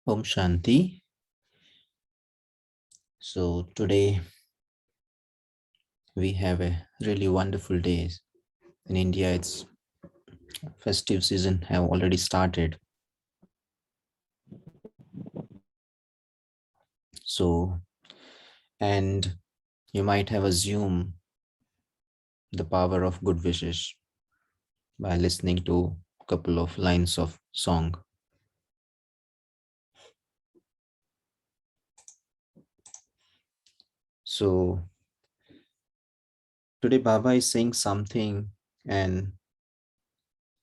Om Shanti. So today we have a really wonderful day. In India, it's festive season have already started. So, and you might have assumed the power of good wishes by listening to a couple of lines of song. So today Baba is saying something and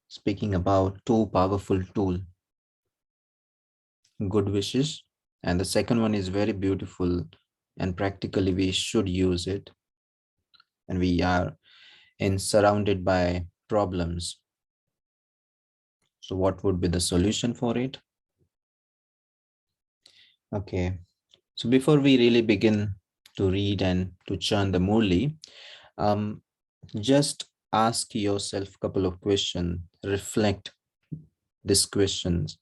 speaking about two powerful tool, good wishes, and the second one is very beautiful and practically we should use it, and we are in surrounded by problems. So what would be the solution for it? Okay. So before we really begin to read and to churn the Murli, um, just ask yourself a couple of questions, reflect these questions.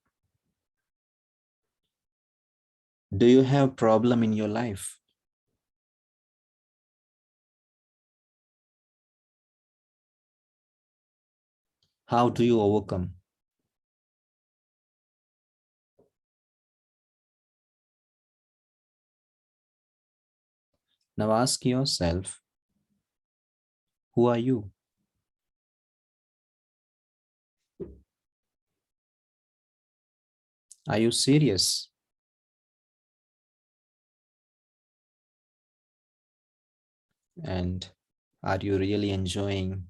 Do you have problem in your life? How do you overcome? Now ask yourself, who are you? Are you serious? And are you really enjoying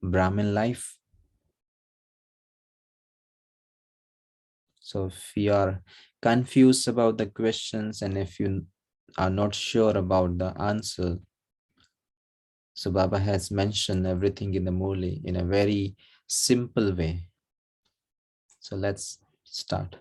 Brahmin life? So if you are confused about the questions and if you are not sure about the answer, so Baba has mentioned everything in the Murli in a very simple way. So let's start.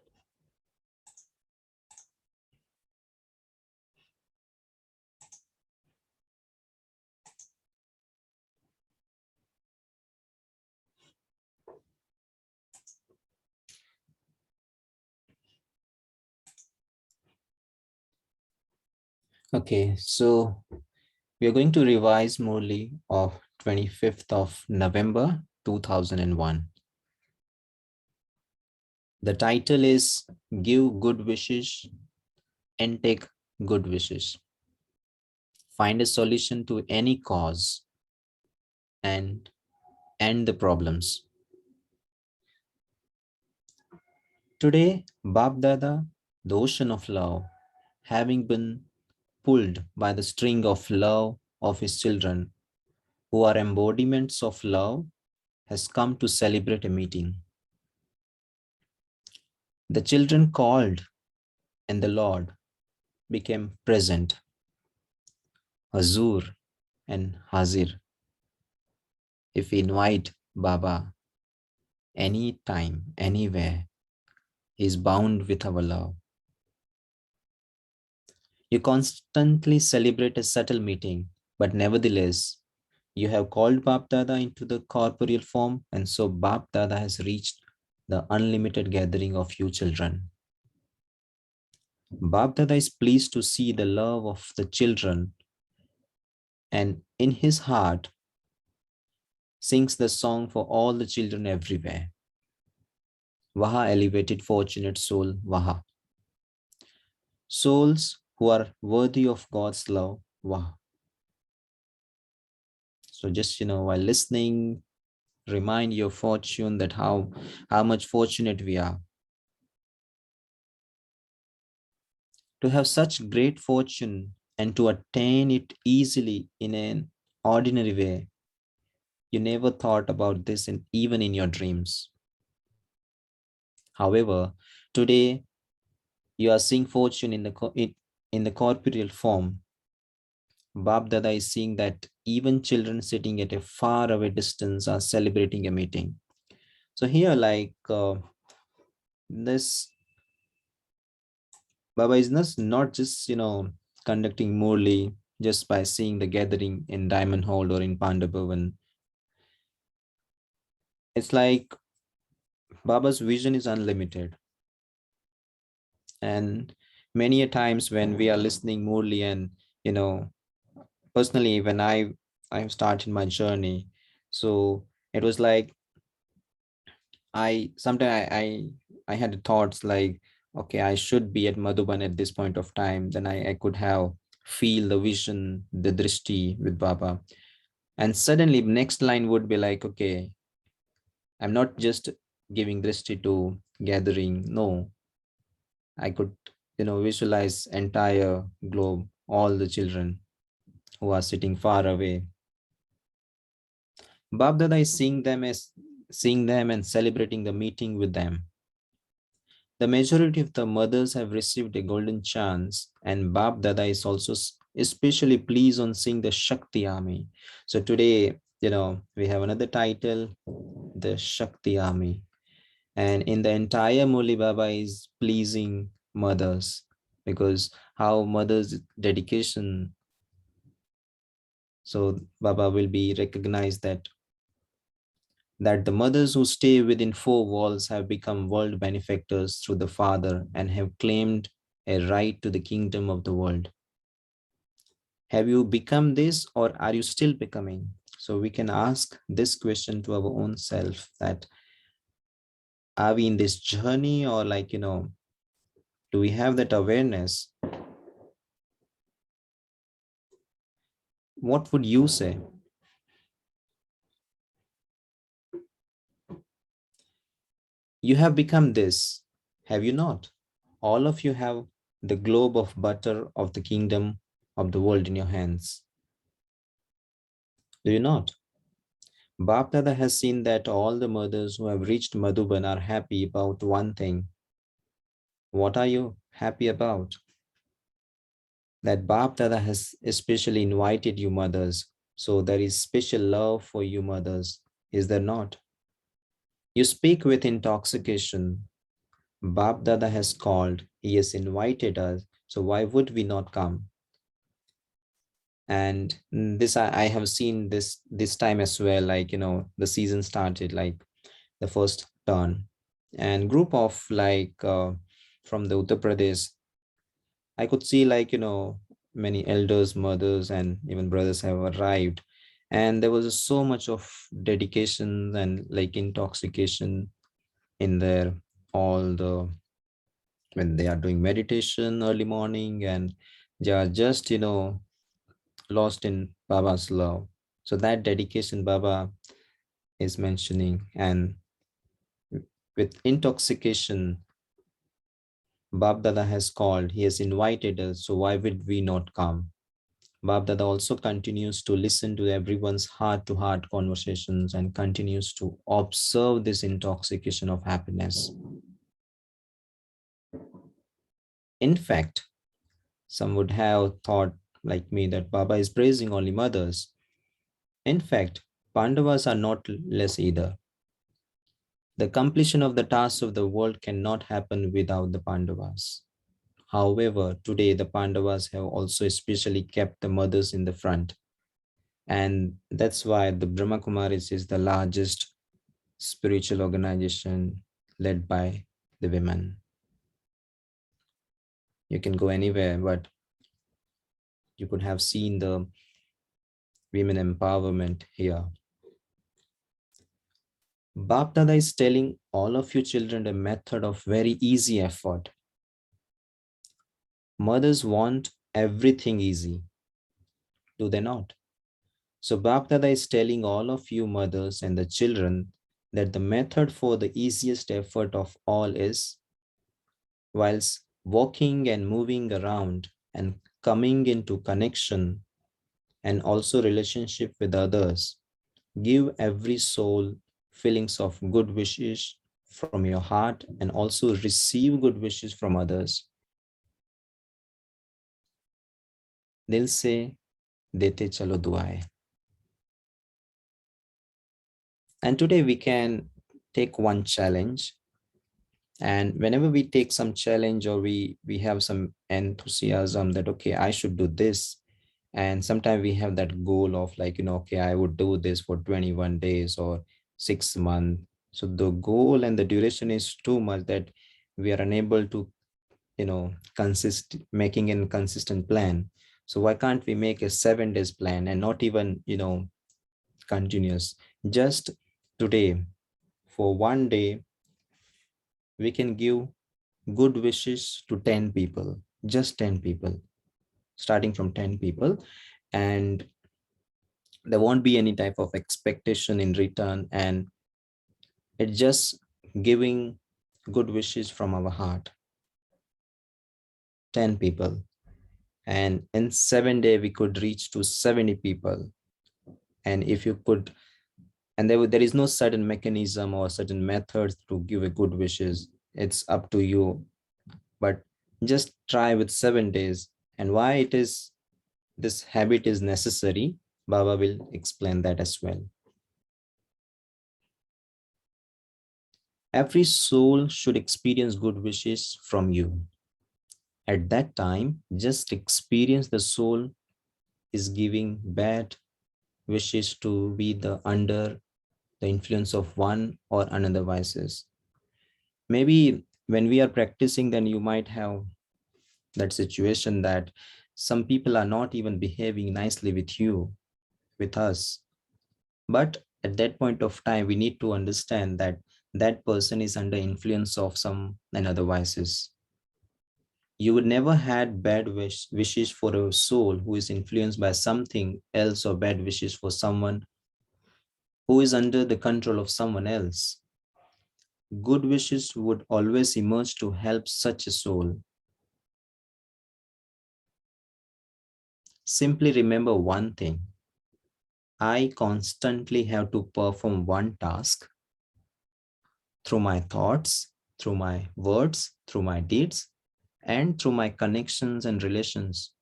Okay, so we are going to revise Murli of 25th of November 2001. The title is Give Good Wishes and Take Good Wishes. Find a solution to any cause and end the problems. Today, Bab Dada, the ocean of love, having been pulled by the string of love of his children, who are embodiments of love, has come to celebrate a meeting. The children called, and the Lord became present, Hazur and Hazir. If we invite Baba anytime, anywhere, he is bound with our love. You constantly celebrate a subtle meeting, but nevertheless, you have called Bap Dada into the corporeal form, and so Bap Dada has reached the unlimited gathering of you children. Bap Dada is pleased to see the love of the children, and in his heart sings the song for all the children everywhere. Vaha elevated fortunate soul, Vaha. Souls who are worthy of God's love, Vaha. So just while listening, remind your fortune that how much fortunate we are to have such great fortune and to attain it easily in an ordinary way. You never thought about this even in your dreams. However, today you are seeing fortune in the corporeal form. Bab Dada is seeing that even children sitting at a far away distance are celebrating a meeting. So here, this Baba is not just conducting Murli just by seeing the gathering in Diamond Hall or in Pandabhavan. It's like Baba's vision is unlimited. And many a times when we are listening Murli, and you know, personally when I started my journey, so it was like I sometimes I had thoughts like, okay, I should be at Madhuban at this point of time. Then I could have feel the vision, the drishti with Baba. And suddenly next line would be like, okay, I'm not just giving drishti to gathering. No, I could, visualize entire globe, all the children who are sitting far away. Bab Dada is seeing them and celebrating the meeting with them. The majority of the mothers have received a golden chance, and Bab Dada is also especially pleased on seeing the Shakti army. So today, we have another title, the Shakti army. And in the entire Murli Baba is pleasing mothers, because how mothers' dedication, so Baba will be recognized that the mothers who stay within four walls have become world benefactors through the Father and have claimed a right to the kingdom of the world. Have you become this, or are you still becoming? So we can ask this question to our own self, that are we in this journey, or do we have that awareness? What would you say? You have become this, have you not? All of you have the globe of butter of the kingdom of the world in your hands. Do you not? Bap Dada has seen that all the mothers who have reached Madhuban are happy about one thing. What are you happy about? That Bap Dada has especially invited you mothers. So there is special love for you mothers, is there not? You speak with intoxication. Bap Dada has called, he has invited us. So why would we not come? And this I have seen this time as well, the season started like the first turn, and group of from the Uttar Pradesh, I could see many elders, mothers, and even brothers have arrived, and there was so much of dedication and like intoxication in there, all the when they are doing meditation early morning, and they are just lost in Baba's love. So that dedication Baba is mentioning, and with intoxication, Bab Dada has called, he has invited us, so why would we not come? Bab Dada also continues to listen to everyone's heart to heart conversations and continues to observe this intoxication of happiness. In fact, some would have thought like me that Baba is praising only mothers. In fact, Pandavas are not less either. The completion of the tasks of the world cannot happen without the Pandavas. However, today the Pandavas have also especially kept the mothers in the front. And that's why the Brahma Kumaris is the largest spiritual organization led by the women. You can go anywhere, but you could have seen the women empowerment here. Bap Dada is telling all of you children a method of very easy effort. Mothers want everything easy, do they not? So Bap Dada is telling all of you mothers and the children that the method for the easiest effort of all is, whilst walking and moving around and coming into connection and also relationship with others, give every soul feelings of good wishes from your heart and also receive good wishes from others. Dil se dete chalo duaएं. And today we can take one challenge, and whenever we take some challenge or we have some enthusiasm that okay, I should do this, and sometimes we have that goal of okay, I would do this for 21 days or 6 months. So the goal and the duration is too much that we are unable to making a consistent plan. So why can't we make a 7 days plan, and not even continuous? Just today, for one day, we can give good wishes to 10 people, just 10 people, starting from 10 people. And there won't be any type of expectation in return, and it's just giving good wishes from our heart. 10 people, and in 7 days we could reach to 70 people. And if you could, and there is no certain mechanism or certain methods to give a good wishes, it's up to you. But just try with 7 days. And why it is this habit is necessary, Baba will explain that as well. Every soul should experience good wishes from you. At that time, just experience the soul is giving bad wishes to be the under the influence of one or another vices. Maybe when we are practicing, then you might have that situation that some people are not even behaving nicely with you, with us. But at that point of time, we need to understand that that person is under influence of some another vices. You would never had bad wishes for a soul who is influenced by something else, or bad wishes for someone who is under the control of someone else. Good wishes would always emerge to help such a soul. Simply remember one thing: I constantly have to perform one task through my thoughts, through my words, through my deeds, and through my connections and relations.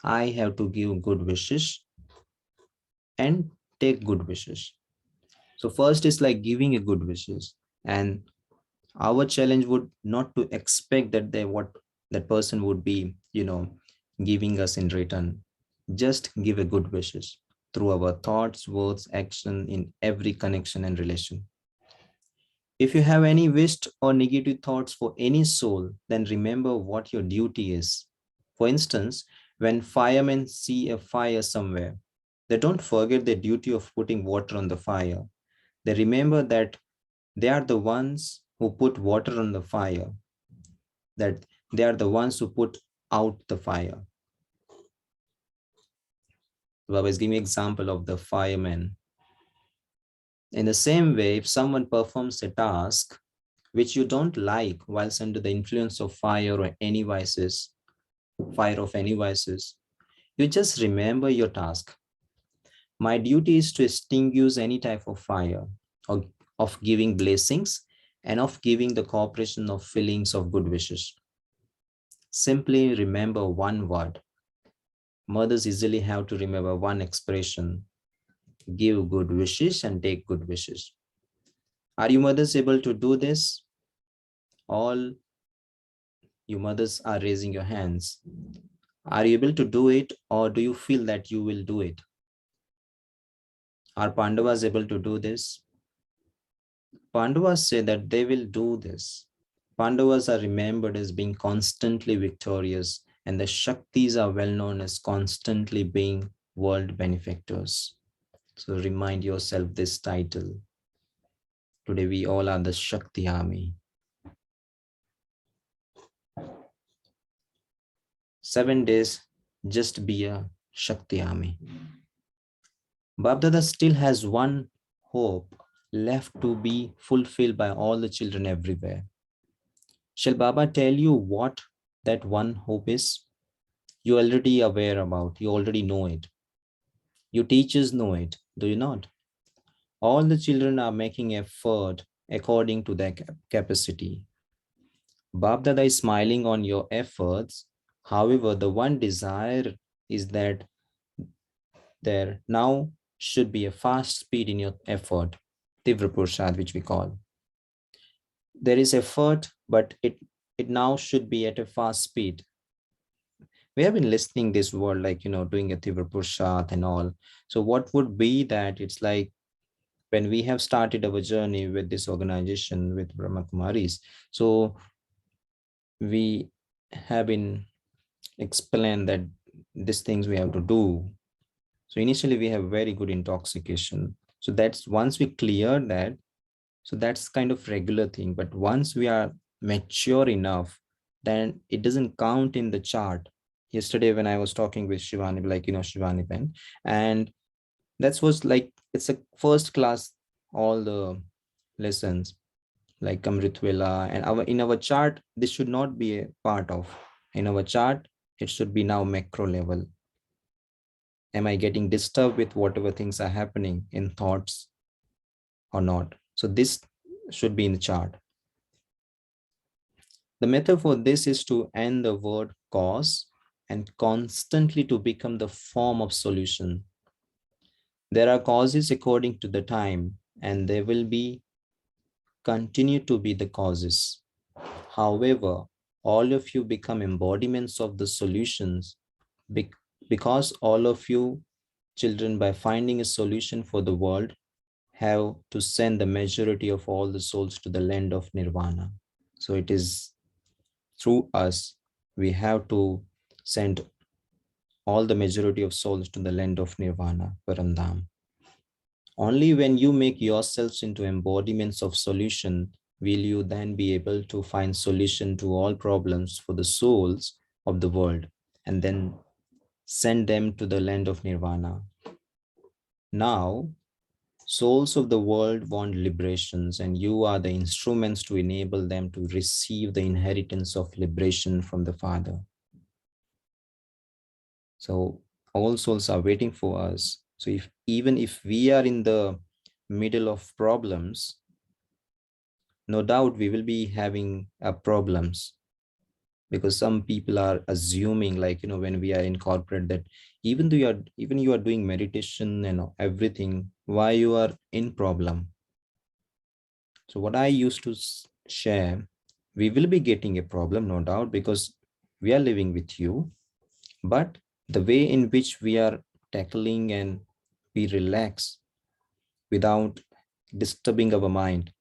I have to give good wishes and take good wishes. So first is like giving a good wishes, and our challenge would not to expect that they what that person would be giving us in return. Just give a good wishes through our thoughts, words, action in every connection and relation. If you have any wished or negative thoughts for any soul, then remember what your duty is. For instance, when firemen see a fire somewhere, they don't forget the duty of putting water on the fire. They remember that they are the ones who put water on the fire, that they are the ones who put out the fire. Baba is giving an example of the firemen. In the same way, if someone performs a task which you don't like whilst under the influence of fire or any vices, fire of any vices, you just remember your task. My duty is to extinguish any type of fire, or of giving blessings, and of giving the cooperation of feelings of good wishes. Simply remember one word. Mothers easily have to remember one expression: give good wishes and take good wishes. Are you mothers able to do this? All you mothers are raising your hands. Are you able to do it, or do you feel that you will do it? Are Pandavas able to do this? Pandavas say that they will do this. Pandavas are remembered as being constantly victorious, and the Shaktis are well known as constantly being world benefactors. So remind yourself this title. Today we all are the Shakti army. 7 days, just be a Shakti army. Babdada still has one hope left to be fulfilled by all the children everywhere. Shall Baba tell you what that one hope is? You already aware about, you already know it. Your teachers know it, do you not? All the children are making effort according to their capacity. Babdada is smiling on your efforts. However, the one desire is that there now should be a fast speed in your effort, Tivra Purshad, which we call. There is effort, but it now should be at a fast speed. We have been listening this word like, doing a Tivra Purshad and all. So what would be that? It's like when we have started our journey with this organization, with Brahma Kumaris. So we have been explained that these things we have to do. So initially we have very good intoxication. So that's once we clear that, so that's kind of regular thing. But once we are mature enough, then it doesn't count in the chart. Yesterday when I was talking with Shivani, like Shivani Pen, and that was like it's a first class, all the lessons like Amritvela and our in our chart, this should not be a part of. In our chart, it should be now macro level. Am I getting disturbed with whatever things are happening in thoughts or not? So this should be in the chart. The method for this is to end the word cause and constantly to become the form of solution. There are causes according to the time, and there will be continue to be the causes. However, all of you become embodiments of the solutions because all of you children, by finding a solution for the world, have to send the majority of all the souls to the land of nirvana. So it is through us, we have to send all the majority of souls to the land of nirvana, Paramdham. Only when you make yourselves into embodiments of solution will you then be able to find solution to all problems for the souls of the world and then send them to the land of nirvana. Now, souls of the world want liberations, and you are the instruments to enable them to receive the inheritance of liberation from the Father. So all souls are waiting for us. So even if we are in the middle of problems, no doubt we will be having problems, because some people are assuming, like when we are in corporate, that even you are doing meditation and everything, why you are in problem. So what I used to share, we will be getting a problem, no doubt, because we are living with you, but the way in which we are tackling and we relax without disturbing our mind,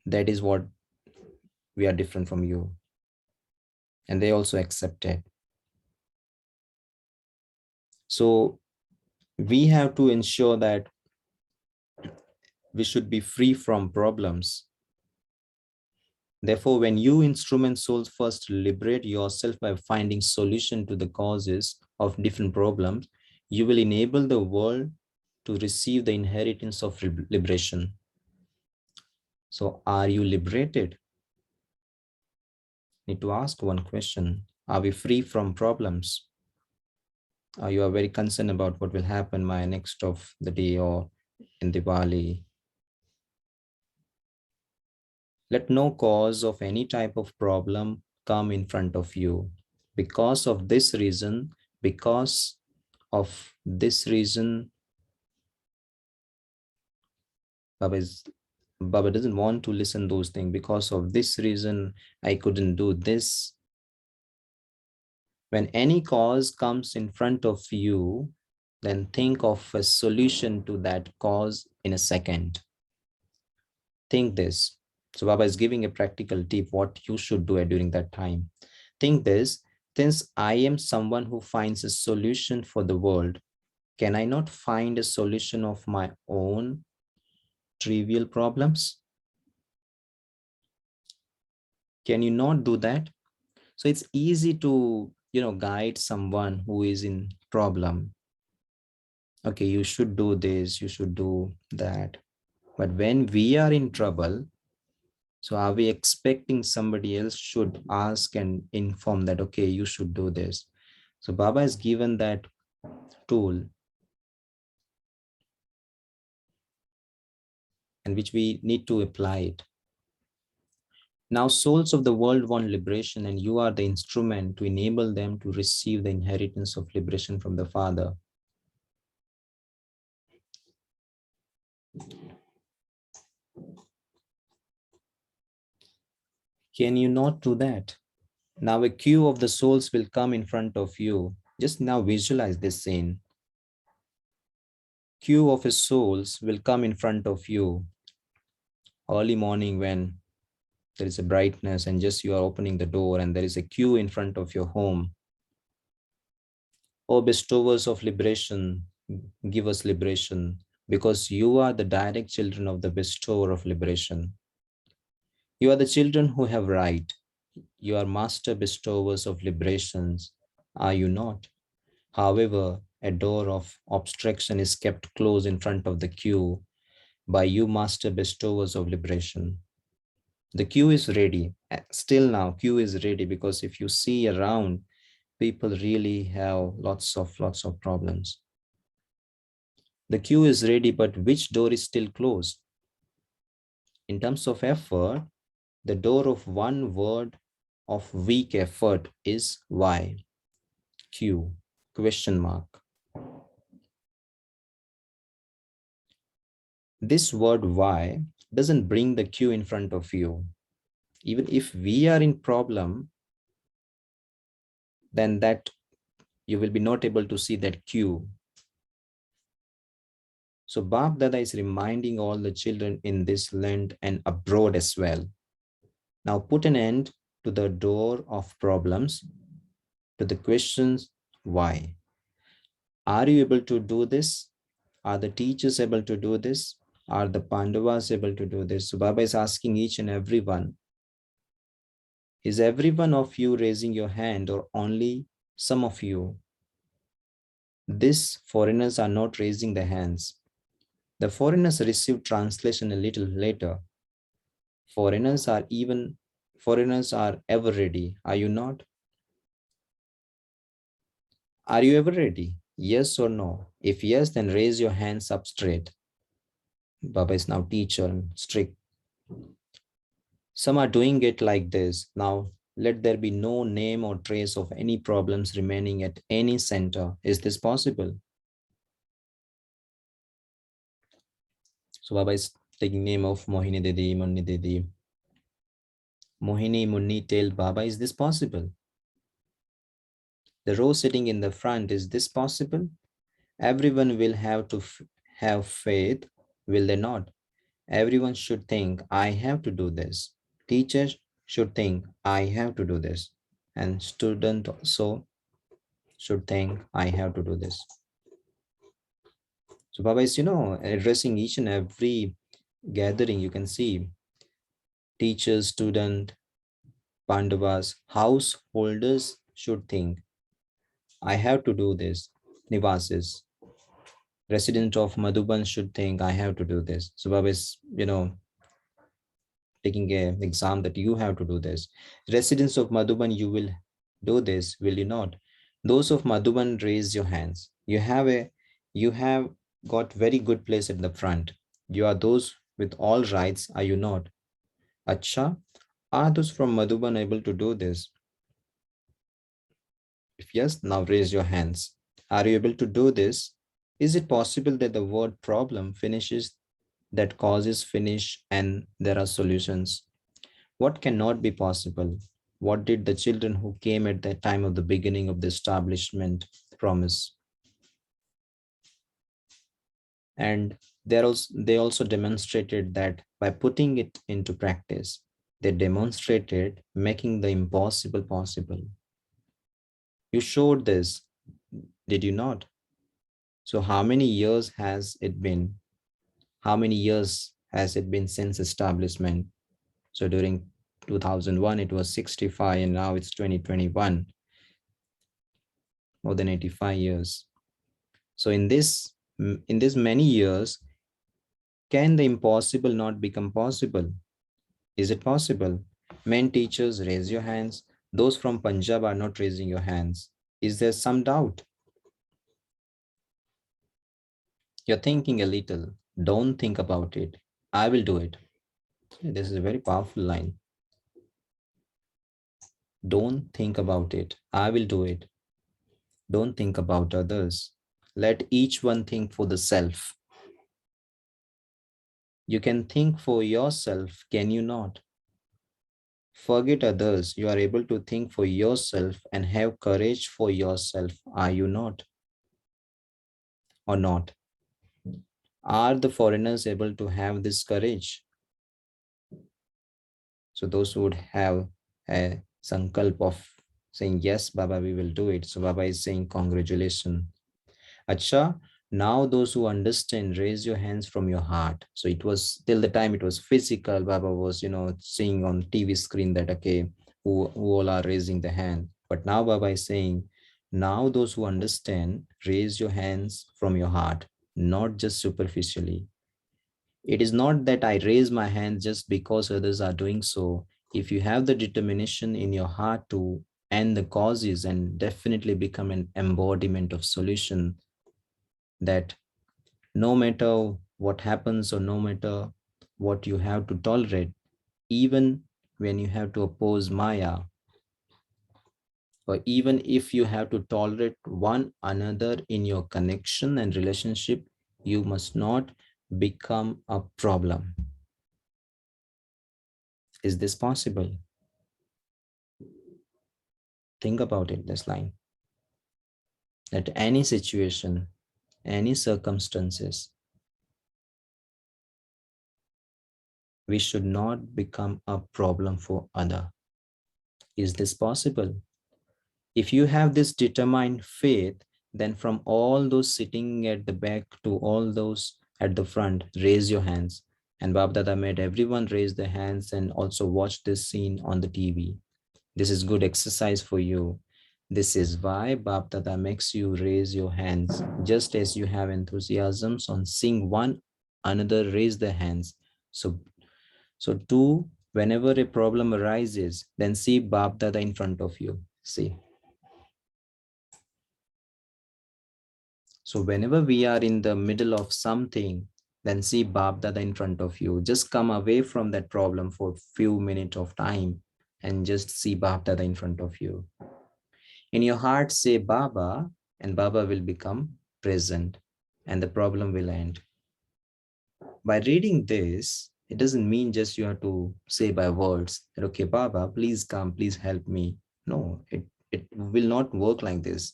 that is what we are different from you. And they also accept it. So we have to ensure that we should be free from problems. Therefore, when you instrument souls first liberate yourself by finding solution to the causes of different problems, you will enable the world to receive the inheritance of liberation. So are you liberated? Need to ask one question. Are we free from problems? Or you are very concerned about what will happen my next of the day or in Diwali? Let no cause of any type of problem come in front of you. Because of this reason, because of this reason, Baba doesn't want to listen those things. Because of this reason, I couldn't do this. When any cause comes in front of you, then think of a solution to that cause in a second. Think this. So Baba is giving a practical tip what you should do during that time. Think this, since I am someone who finds a solution for the world, can I not find a solution of my own trivial problems? Can you not do that? So it's easy to, guide someone who is in problem. Okay, you should do this, you should do that. But when we are in trouble, so are we expecting somebody else should ask and inform that, okay, you should do this? So Baba has given that tool, and which we need to apply it. Now, souls of the world want liberation, and you are the instrument to enable them to receive the inheritance of liberation from the Father. Can you not do that? Now, a queue of the souls will come in front of you. Just now visualize this scene. Queue of his souls will come in front of you early morning when there is a brightness, and just you are opening the door and there is a queue in front of your home. O bestowers of liberation, give us liberation, because you are the direct children of the bestower of liberation. You are the children who have right. You are master bestowers of liberations, are you not? However, a door of obstruction is kept closed in front of the queue by you master bestowers of liberation. The queue is ready. Still now, queue is ready, because if you see around, people really have lots of problems. The queue is ready, but which door is still closed? In terms of effort, the door of one word of weak effort is why? Q, question mark. This word why doesn't bring the queue in front of you. Even if we are in problem, then that you will be not able to see that queue. So Bap Dada is reminding all the children in this land and abroad as well. Now put an end to the door of problems, to the questions why. Are you able to do this? Are the teachers able to do this? Are the Pandavas able to do this? So Baba is asking each and every one, is every one of you raising your hand or only some of you? These foreigners are not raising their hands. The foreigners receive translation a little later. Foreigners are even, foreigners are ever ready. Are you not? Are you ever ready? Yes or no? If yes, then raise your hands up straight. Baba is now teacher and strict. Some are doing it like this. Now, let there be no name or trace of any problems remaining at any center. Is this possible? So Baba is taking name of Mohini Didi, Munni Didi. Mohini, Munni tell Baba, is this possible? The row sitting in the front, is this possible? Everyone will have to have faith, will they not? Everyone should think, I have to do this. Teachers should think, I have to do this. And student also should think, I have to do this. So Baba is, addressing each and every gathering. You can see teachers, student, Pandavas, householders should think, I have to do this. Nivasis, resident of Madhuban should think, I have to do this. So Baba is, taking an exam that you have to do this. Residents of Madhuban, you will do this, will you not? Those of Madhuban, raise your hands. You have got very good place at the front. You are those with all rights, are you not? Acha, are those from Madhuban able to do this? If yes, now raise your hands. Are you able to do this? Is it possible that the word problem finishes, that causes finish, and there are solutions? What cannot be possible? What did the children who came at the time of the beginning of the establishment promise? And they also demonstrated that by putting it into practice, they demonstrated making the impossible possible. You showed this, did you not? So how many years has it been? How many years has it been since establishment? So during 2001, it was 65, and now it's 2021, more than 85 years. So in this many years, can the impossible not become possible? Is it possible? Men teachers, raise your hands. Those from Punjab are not raising your hands. Is there some doubt? You're thinking a little. Don't think about it. I will do it. This is a very powerful line. Don't think about it. I will do it. Don't think about others. Let each one think for the self. You can think for yourself, can you not? Forget others. You are able to think for yourself and have courage for yourself. Are you not? Or not? Are the foreigners able to have this courage? So those who would have a sankalp of saying, yes, Baba, we will do it. So Baba is saying, congratulations. Acha, now those who understand, raise your hands from your heart. So it was till the time it was physical, Baba was, seeing on TV screen that, okay, who all are raising the hand. But now Baba is saying, now those who understand, raise your hands from your heart, not just superficially. It is not that I raise my hand just because others are doing so. If you have the determination in your heart to end the causes and definitely become an embodiment of solution, that no matter what happens or no matter what you have to tolerate, even when you have to oppose Maya, or even if you have to tolerate one another in your connection and relationship, you must not become a problem. Is this possible? Think about it, this line. That any situation, any circumstances, we should not become a problem for other. Is this possible? If you have this determined faith, then from all those sitting at the back to all those at the front, raise your hands. And Bab Dada made everyone raise their hands and also watch this scene on the TV. This is good exercise for you. This is why Bab Dada makes you raise your hands, just as you have enthusiasms on seeing one another raise their hands. So two, whenever a problem arises, then see Bab Dada in front of you. See. So whenever we are in the middle of something, then see Bab Dada in front of you. Just come away from that problem for a few minutes of time and just see Bab Dada in front of you. In your heart, say Baba, and Baba will become present and the problem will end. By reading this, it doesn't mean just you have to say by words that, okay, Baba, please come, please help me. No, it will not work like this.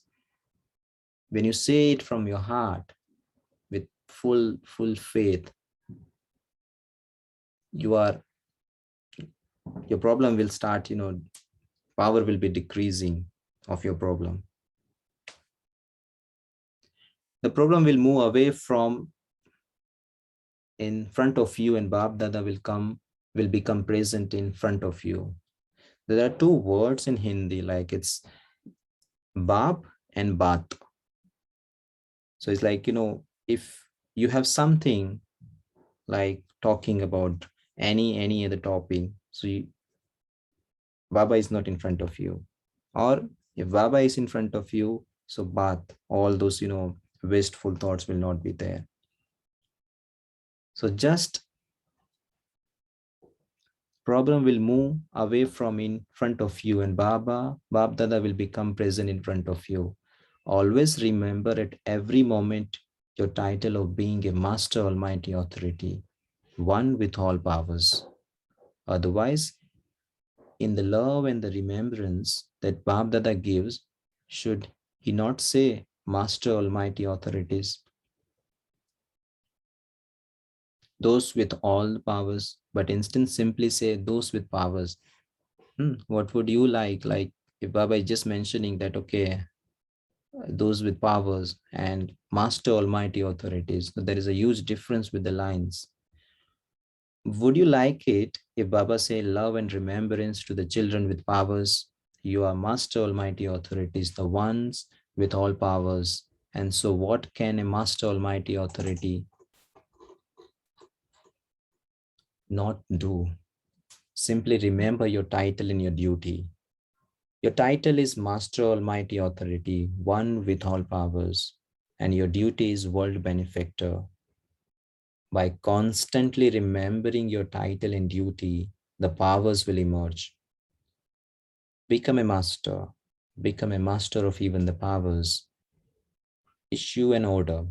When you say it from your heart with full faith, your problem will start, power will be decreasing of your problem. The problem will move away from in front of you, and Bab Dada will become present in front of you. There are two words in Hindi, like it's Bab and Bat. So it's like, if you have something like talking about any other topic, so Baba is not in front of you. Or if Baba is in front of you, so Bat, all those, wasteful thoughts will not be there. So just problem will move away from in front of you, and Bab Dada will become present in front of you. Always remember at every moment your title of being a Master Almighty Authority, one with all powers. Otherwise, in the love and the remembrance that Bab Dada gives, should he not say Master Almighty Authorities, those with all the powers, but instead simply say those with powers? What would you like? Like if Baba is just mentioning that, okay, those with powers and Master Almighty Authorities, so there is a huge difference with the lines. Would you like it if Baba say love and remembrance to the children with powers? You are Master Almighty Authorities, the ones with all powers. And so what can a Master Almighty Authority not do? Simply remember your title and your duty. Your title is Master Almighty Authority, one with all powers, and your duty is World Benefactor. By constantly remembering your title and duty, the powers will emerge. Become a master of even the powers. Issue an order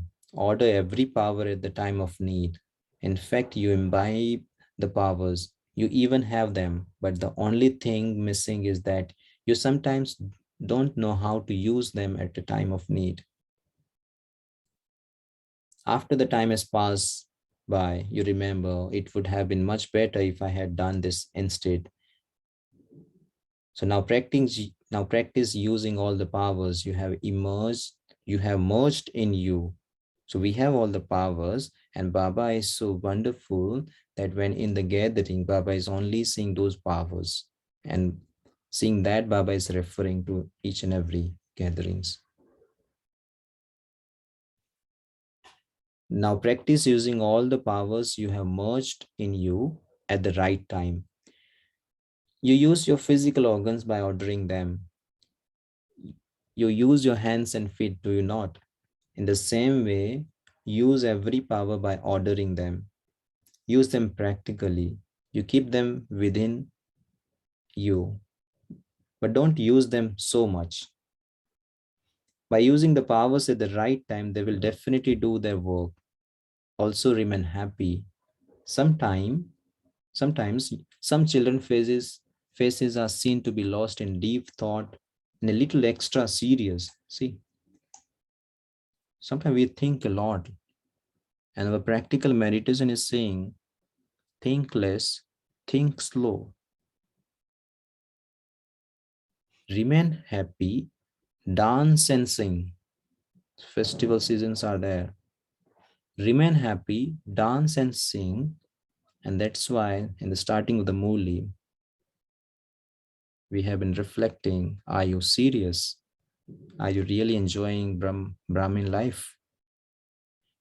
every power at the time of need. In fact, you imbibe the powers, you even have them, but the only thing missing is that you sometimes don't know how to use them at the time of need. After the time has passed by, you remember it would have been much better if I had done this instead. So now practice using all the powers you have merged in you. So we have all the powers, and Baba is so wonderful that when in the gathering, Baba is only seeing those powers. And seeing that, Baba is referring to each and every gatherings. Now practice using all the powers you have merged in you at the right time. You use your physical organs by ordering them. You use your hands and feet, do you not? In the same way, use every power by ordering them. Use them practically. You keep them within you, but don't use them so much. By using the powers at the right time, they will definitely do their work. Also remain happy. Sometime, Sometimes some children faces are seen to be lost in deep thought and a little extra serious. See, sometimes we think a lot, and our practical meditation is saying, think less, think slow, remain happy, dance and sing. Festival seasons are there. Remain happy, dance and sing. And that's why in the starting of the Murli, we have been reflecting, are you serious? Are you really enjoying Brahmin life?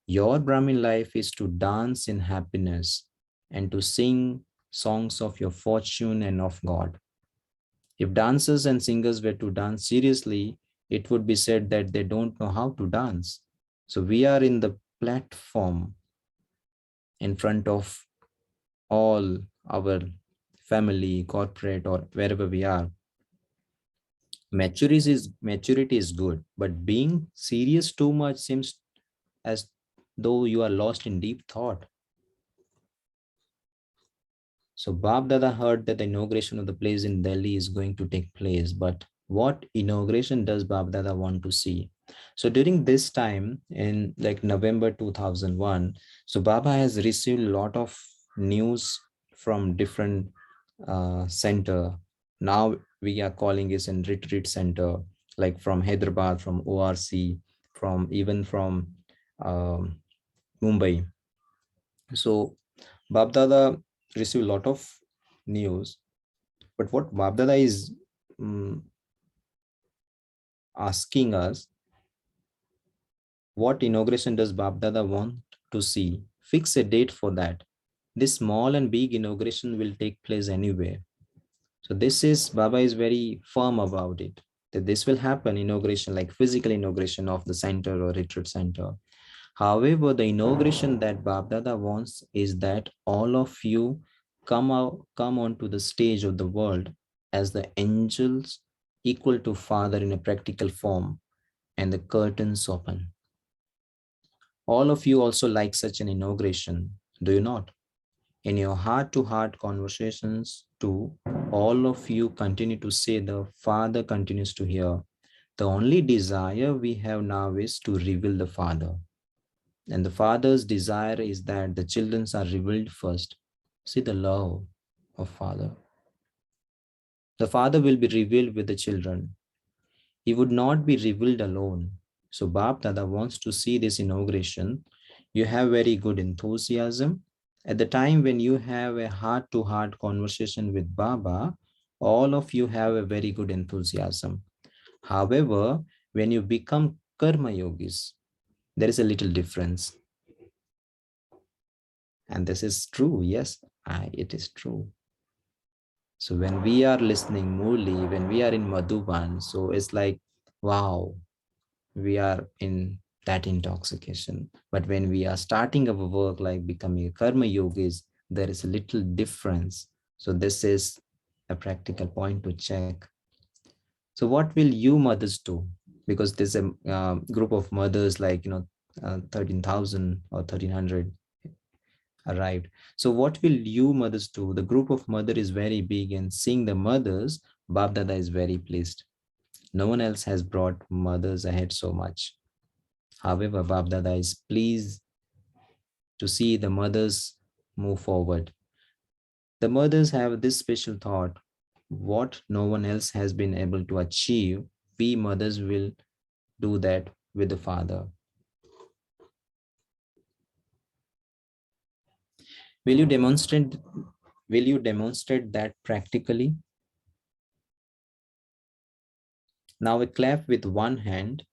Your Brahmin life is to dance in happiness and to sing songs of your fortune and of God. If dancers and singers were to dance seriously, it would be said that they don't know how to dance. So we are in the platform in front of all our family, corporate, or wherever we are. Maturity is good, but being serious too much seems as though you are lost in deep thought. So Bab Dada heard that the inauguration of the place in Delhi is going to take place, but what inauguration does Bab Dada want to see? So during this time in like November 2001, so Baba has received a lot of news from different center. Now we are calling it a retreat center, like from Hyderabad, from ORC, from even from um, Mumbai. So Babdada received a lot of news, but what Babdada is um, asking us, what inauguration does Babdada want to see? Fix a date for that. This small and big inauguration will take place anywhere. So this is Baba is very firm about it, that this will happen, inauguration, like physical inauguration of the center or retreat center. However, the inauguration that Babdada wants is that all of you come onto the stage of the world as the angels equal to Father in a practical form, and the curtains open. All of you also like such an inauguration, do you not? In your heart-to-heart conversations too, all of you continue to say the Father continues to hear. The only desire we have now is to reveal the Father. And the father's desire is that the children are revealed first. See the love of father. The father will be revealed with the children. He would not be revealed alone. So Bap Dada wants to see this inauguration. You have very good enthusiasm. At the time when you have a heart-to-heart conversation with Baba, all of you have a very good enthusiasm. However, when you become karma yogis, there is a little difference. And this is true. Yes, it is true. So when we are listening Murli, when we are in Madhuban, so it's like, wow, we are in that intoxication. But when we are starting our work, like becoming a karma yogis, there is a little difference. So this is a practical point to check. So what will you mothers do? Because there's a group of mothers like, 13,000 or 1,300 arrived. So what will you mothers do? The group of mother is very big, and seeing the mothers, Bab Dada is very pleased. No one else has brought mothers ahead so much. However, Bab Dada is pleased to see the mothers move forward. The mothers have this special thought. what no one else has been able to achieve, we mothers will do that with the father. Will you demonstrate that practically? Now a clap with one hand.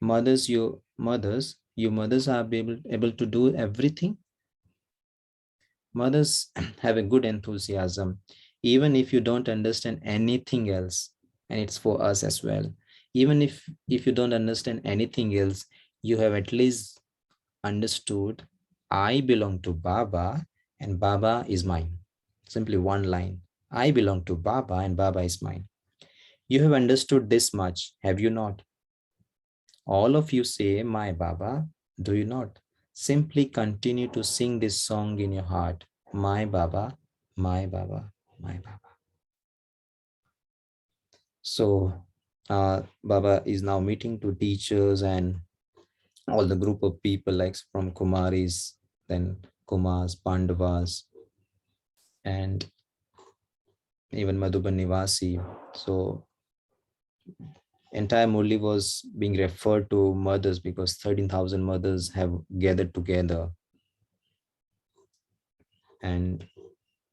You mothers are able to do everything. Mothers have a good enthusiasm, even if you don't understand anything else. And it's for us as well. Even if you don't understand anything else, you have at least understood, I belong to Baba and Baba is mine. Simply one line. I belong to Baba and Baba is mine. You have understood this much, have you not? All of you say, my Baba, do you not? Simply continue to sing this song in your heart. My Baba, my Baba, my Baba. So, Baba is now meeting to teachers and all the group of people like from Kumaris, then Kumars, Pandavas, and even Madhuban Nivasi. So entire Murli was being referred to mothers because 13,000 mothers have gathered together, and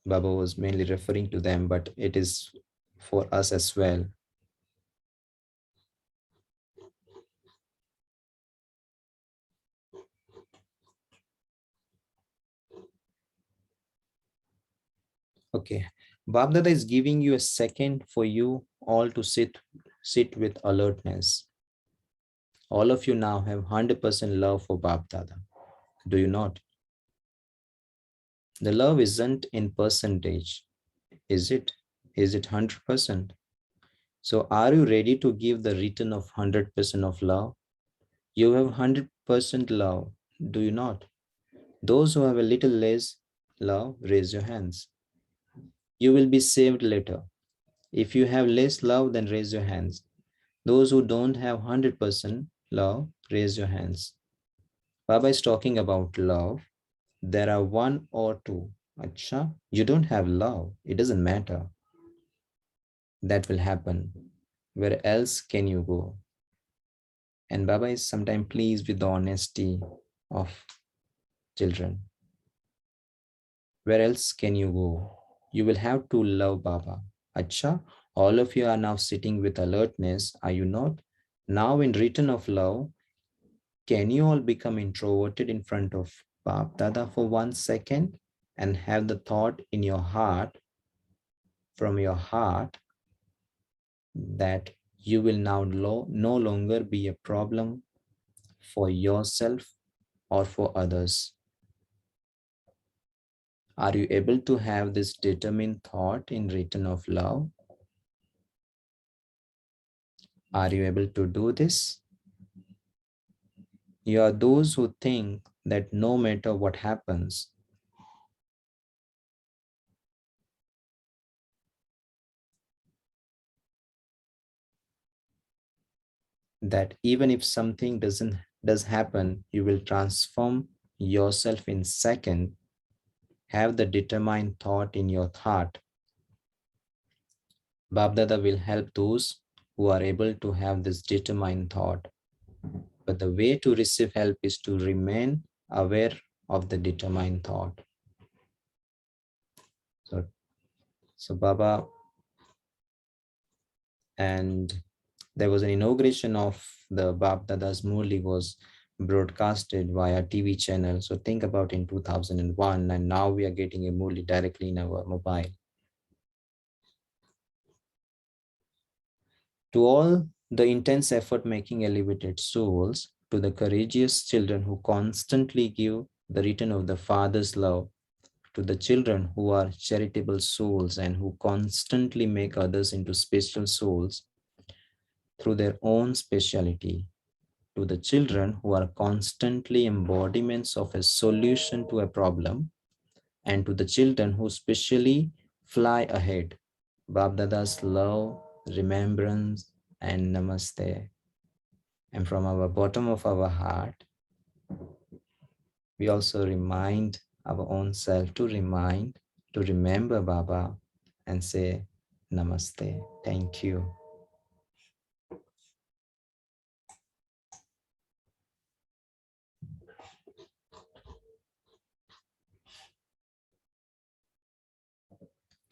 Baba was mainly referring to them, but it is for us as well. Okay. Bab Dada is giving you a second for you all to sit with alertness. All of you now have 100% love for Bab Dada. Do you not? The love isn't in percentage, is it? Is it 100%? So are you ready to give the return of 100% of love? You have 100% love, do you not? Those who have a little less love, raise your hands. You will be saved later. If you have less love, then raise your hands. Those who don't have 100% love, raise your hands. Baba is talking about love. There are one or two. Acha, you don't have love. It doesn't matter. That will happen. Where else can you go? And Baba is sometimes pleased with the honesty of children. Where else can you go? You will have to love Baba. Acha, all of you are now sitting with alertness, are you not? Now, in return of love, can you all become introverted in front of Bap Dada for 1 second and have the thought in your heart, from your heart, that you will now no longer be a problem for yourself or for others? Are you able to have this determined thought in return of love? Are you able to do this? You are those who think that no matter what happens, that even if something does happen, you will transform yourself in second. Have the determined thought in your heart. Babdada will help those who are able to have this determined thought. But the way to receive help is to remain aware of the determined thought. So Baba, and there was an inauguration of the Bab Dada's Murli was broadcasted via TV channel. So think about in 2001, and now we are getting a Murli directly in our mobile. To all the intense effort making elevated souls, to the courageous children who constantly give the return of the Father's love, to the children who are charitable souls and who constantly make others into special souls through their own speciality, to the children who are constantly embodiments of a solution to a problem, and to the children who specially fly ahead. Babdada's love, remembrance, and namaste. And from our bottom of our heart, we also remind our own self to remember Baba and say, Namaste. Thank you.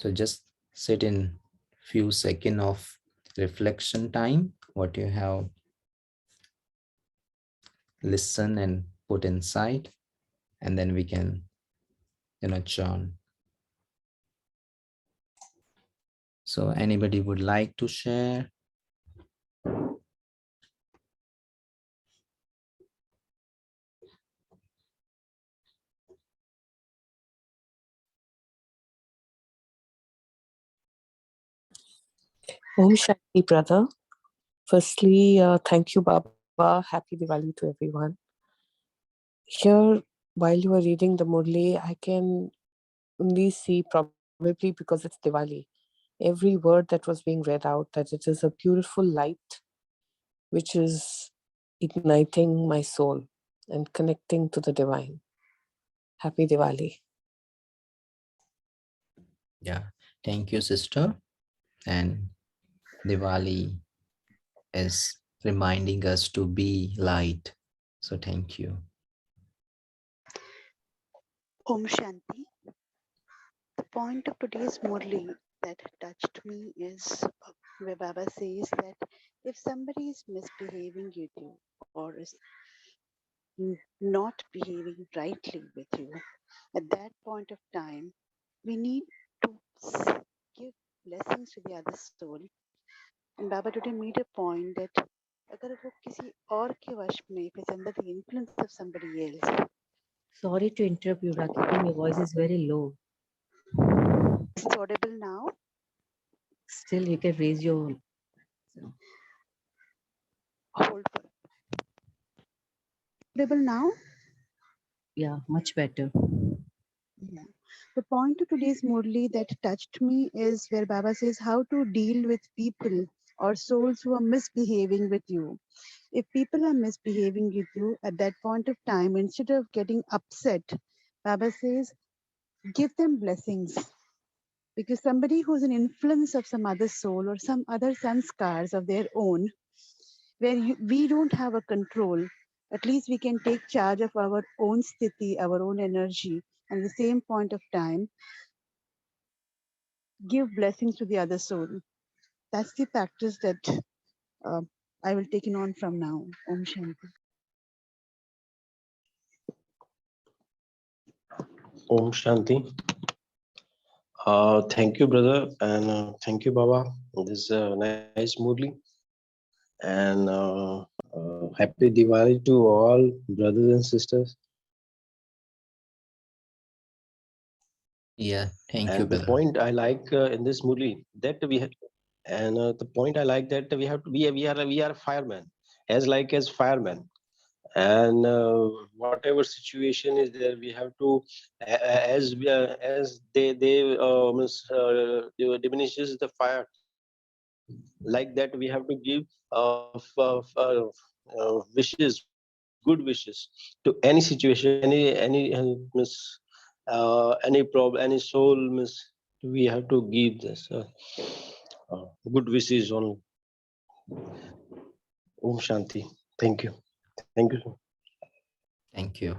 So just sit in few seconds of reflection time, what you have listened and put inside, and then we can, churn. So anybody would like to share? Om Shanti, brother. Firstly, thank you, Baba. Happy Diwali to everyone. Here, while you are reading the Murli, I can only see, probably because it's Diwali, every word that was being read out, that it is a beautiful light which is igniting my soul and connecting to the divine. Happy Diwali. Yeah. Thank you, sister. And Diwali is reminding us to be light. So thank you. Om Shanti. The point of today's Murli that touched me is where Baba says that if somebody is misbehaving with you or is not behaving rightly with you, at that point of time, we need to give blessings to the other soul. And Baba today made a point that अगर वो किसी और के वश में, if it's under the influence of somebody else. Sorry to interrupt you, Rakhi. Your voice is very low. Is it audible now? Still, you can raise your. Hold for it. Audible now? Yeah, much better. Yeah. The point of today's Murli that touched me is where Baba says how to deal with people or souls who are misbehaving with you. If people are misbehaving with you at that point of time, instead of getting upset, Baba says, give them blessings. Because somebody who's an influence of some other soul or some other sanskars of their own, where we don't have a control, at least we can take charge of our own sthiti, our own energy, and at the same point of time, give blessings to the other soul. That's the practice that uh, I will take it on from now. Om Shanti. Om Shanti. Thank you, brother, and thank you, Baba. This is nice Murli, and happy Diwali to all brothers and sisters. Yeah, thank you, And the brother. point I like in this Murli that we have, and the point I like that we have to we are firemen, as firemen, and whatever situation is there, we have to as they diminishes the fire, like that we have to give wishes, good wishes to any situation, any miss any problem, any soul miss. We have to give this good wishes on. Om Shanti. Thank you. Thank you. Thank you.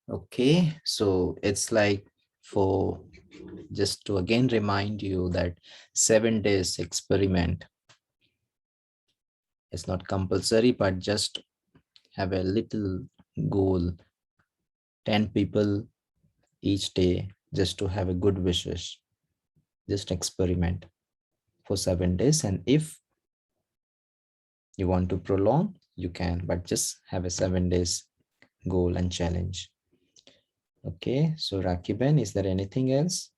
Okay, so it's like for just to again remind you that 7 days experiment is not compulsory, but just have a little goal, 10 people each day, just to have a good wishes. Just experiment for 7 days. And if you want to prolong, you can, but just have a 7 days goal and challenge. Okay, so Rakiben, is there anything else?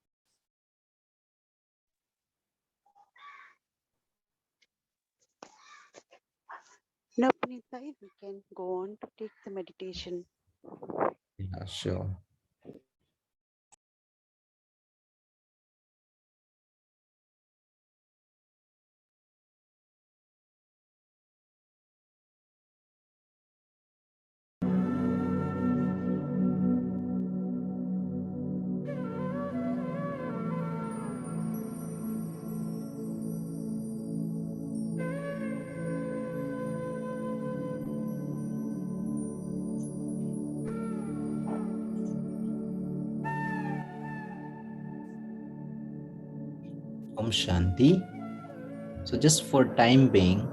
Now, Punita, we can go on to take the meditation. Yeah, sure. Om Shanti. So just for time being,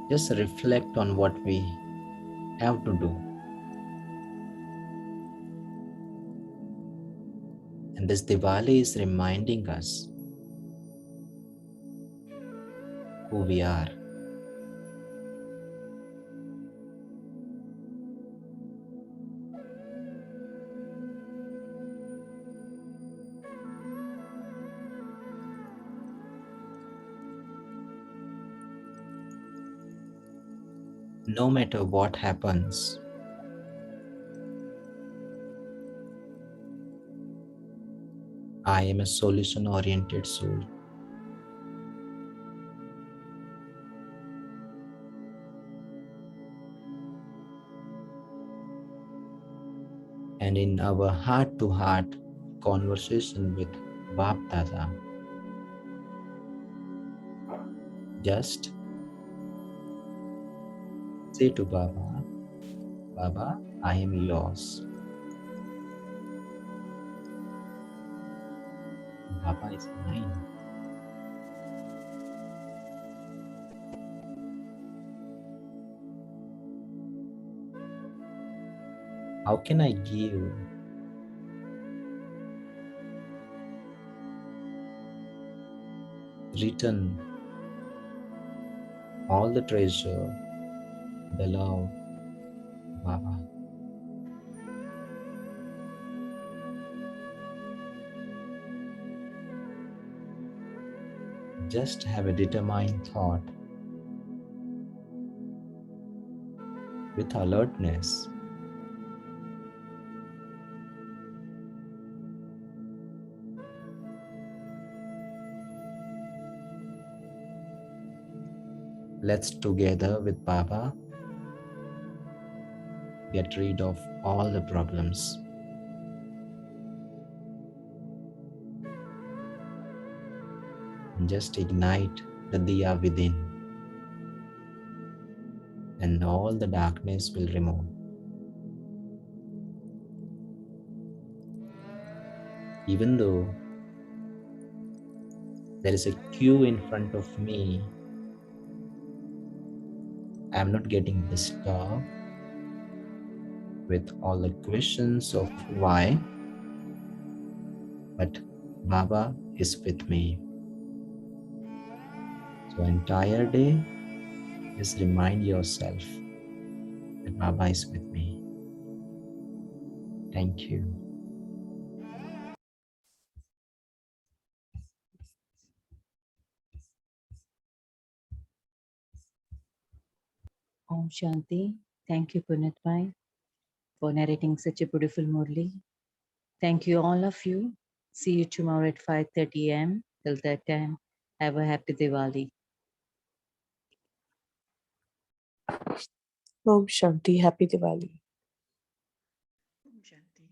just reflect on what we have to do. And this Diwali is reminding us who we are. No matter what happens, I am a solution-oriented soul. And in our heart-to-heart conversation with Bab Dada, just say to Baba, Baba, I am yours. Baba is mine. How can I give return all the treasure, the love, Baba? Just have a determined thought with alertness. Let's together with Baba get rid of all the problems. And just ignite the diya within, and all the darkness will remove. Even though there is a queue in front of me, I am not getting disturbed with all the questions of why, but Baba is with me. So entire day, just remind yourself that Baba is with me. Thank you. Om Shanti. Thank you, Punit Bhai, for narrating such a beautiful Murli. Thank you, all of you. See you tomorrow at 5:30 a.m. Till that time, have a happy Diwali. Om Shanti. Happy Diwali. Shanti.